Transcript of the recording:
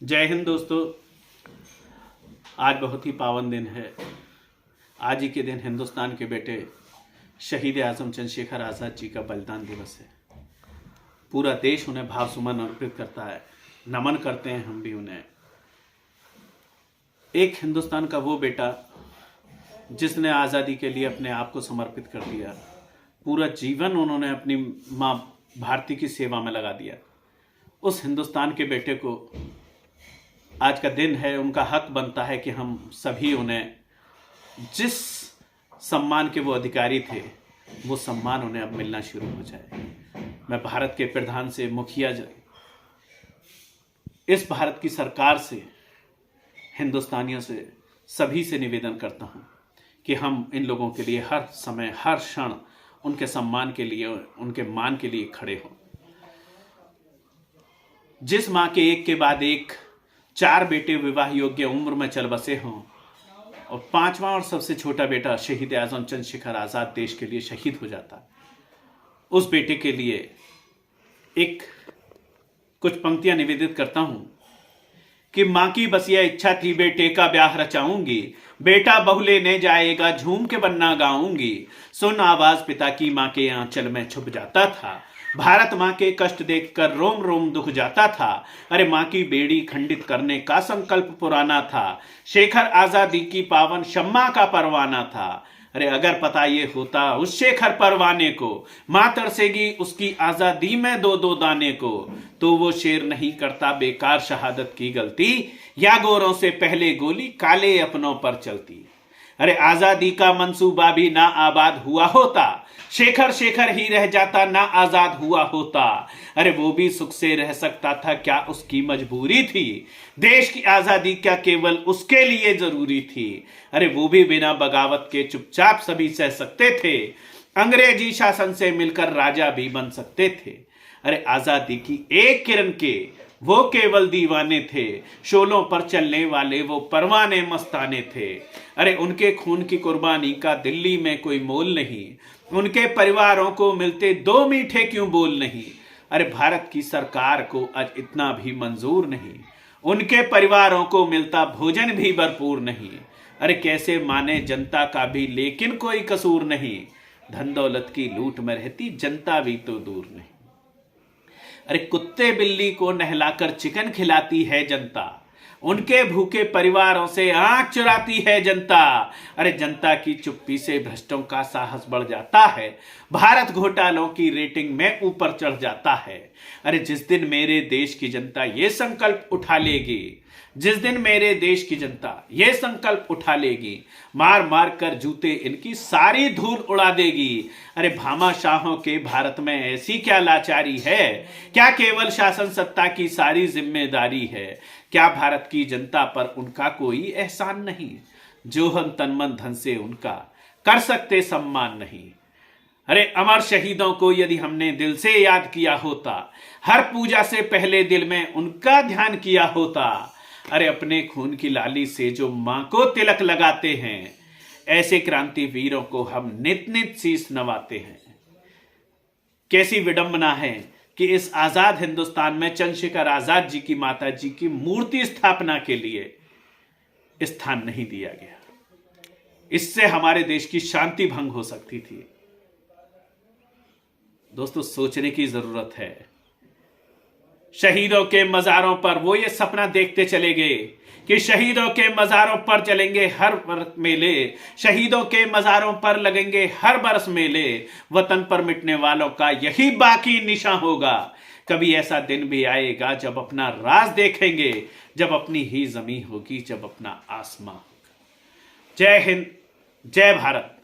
जय हिंद दोस्तों। आज बहुत ही पावन दिन है। आज ही के दिन हिंदुस्तान के बेटे शहीद आजम चंद्रशेखर आज़ाद जी का बलिदान दिवस है। पूरा देश उन्हें भावसुमन अर्पित करता है, नमन करते हैं हम भी उन्हें। एक हिंदुस्तान का वो बेटा जिसने आज़ादी के लिए अपने आप को समर्पित कर दिया, पूरा जीवन उन्होंने अपनी माँ भारती की सेवा में लगा दिया। उस हिंदुस्तान के बेटे को आज का दिन है, उनका हक बनता है कि हम सभी उन्हें जिस सम्मान के वो अधिकारी थे वो सम्मान उन्हें अब मिलना शुरू हो जाए। मैं भारत के प्रधान से, मुखिया इस भारत की सरकार से, हिंदुस्तानियों से, सभी से निवेदन करता हूं कि हम इन लोगों के लिए हर समय, हर क्षण उनके सम्मान के लिए, उनके मान के लिए खड़े हों। जिस मां के एक के बाद एक 4 बेटे विवाह योग्य उम्र में चल बसे हों और 5वां और सबसे छोटा बेटा शहीद आजम चंद्रशेखर आज़ाद देश के लिए शहीद हो जाता, उस बेटे के लिए कुछ पंक्तियां निवेदित करता हूं कि मां की बस ये इच्छा थी, बेटे का ब्याह रचाऊंगी, बेटा बहू लेने जाएगा, झूम के बन्ना गाऊंगी। सुन आवाज पिता की, मां के आंचल में छुप जाता था। भारत मां के कष्ट देखकर रोम रोम दुख जाता था। अरे मां की बेड़ी खंडित करने का संकल्प पुराना था। शेखर आजादी की पावन शम्मा का परवाना था। अरे अगर पता ये होता उस शेखर परवाने को, मां तरसेगी उसकी आजादी में 2-2 दाने को, तो वो शेर नहीं करता बेकार शहादत की गलती, या गोरों से पहले गोली काले अपनों पर चलती। अरे आजादी का मंसूबा भी ना आबाद हुआ होता, शेखर शेखर ही रह जाता ना आजाद हुआ होता। अरे वो भी सुख से रह सकता था, क्या उसकी मजबूरी थी? देश की आजादी क्या केवल उसके लिए जरूरी थी? अरे वो भी बिना बगावत के चुपचाप सभी सह सकते थे, अंग्रेजी शासन से मिलकर राजा भी बन सकते थे। अरे आजादी की एक किरण के वो केवल दीवाने थे, शोलों पर चलने वाले वो परवाने मस्ताने थे। अरे उनके खून की कुर्बानी का दिल्ली में कोई मोल नहीं, उनके परिवारों को मिलते 2 मीठे क्यों बोल नहीं। अरे भारत की सरकार को आज इतना भी मंजूर नहीं, उनके परिवारों को मिलता भोजन भी भरपूर नहीं। अरे कैसे माने जनता का भी लेकिन कोई कसूर नहीं, धन दौलत की लूट में रहती जनता भी तो दूर नहीं। अरे कुत्ते बिल्ली को नहलाकर चिकन खिलाती है जनता, उनके भूखे परिवारों से आंख चुराती है जनता। अरे जनता की चुप्पी से भ्रष्टों का साहस बढ़ जाता है, भारत घोटालों की रेटिंग में ऊपर चढ़ जाता है। अरे जिस दिन मेरे देश की जनता ये संकल्प उठा लेगी, जिस दिन मेरे देश की जनता ये संकल्प उठा लेगी, मार मार कर जूते इनकी सारी धूल उड़ा देगी। अरे भामाशाहों के भारत में ऐसी क्या लाचारी है, क्या केवल शासन सत्ता की सारी जिम्मेदारी है? क्या भारत की जनता पर उनका कोई एहसान नहीं, जो हम तन मन धन से उनका कर सकते सम्मान नहीं? अरे अमर शहीदों को यदि हमने दिल से याद किया होता, हर पूजा से पहले दिल में उनका ध्यान किया होता। अरे अपने खून की लाली से जो मां को तिलक लगाते हैं, ऐसे क्रांति वीरों को हम नित नित शीश नवाते हैं। कैसी विडंबना है कि इस आजाद हिंदुस्तान में चंद्रशेखर आजाद जी की माता जी की मूर्ति स्थापना के लिए स्थान नहीं दिया गया। इससे हमारे देश की शांति भंग हो सकती थी। दोस्तों, सोचने की जरूरत है। शहीदों के मजारों पर वो ये सपना देखते चले गए कि शहीदों के मजारों पर चलेंगे हर वर्ष मेले, शहीदों के मजारों पर लगेंगे हर बरस मेले, वतन पर मिटने वालों का यही बाकी निशान होगा। कभी ऐसा दिन भी आएगा जब अपना राज देखेंगे, जब अपनी ही जमीन होगी, जब अपना आसमां होगा। जय हिंद, जय भारत।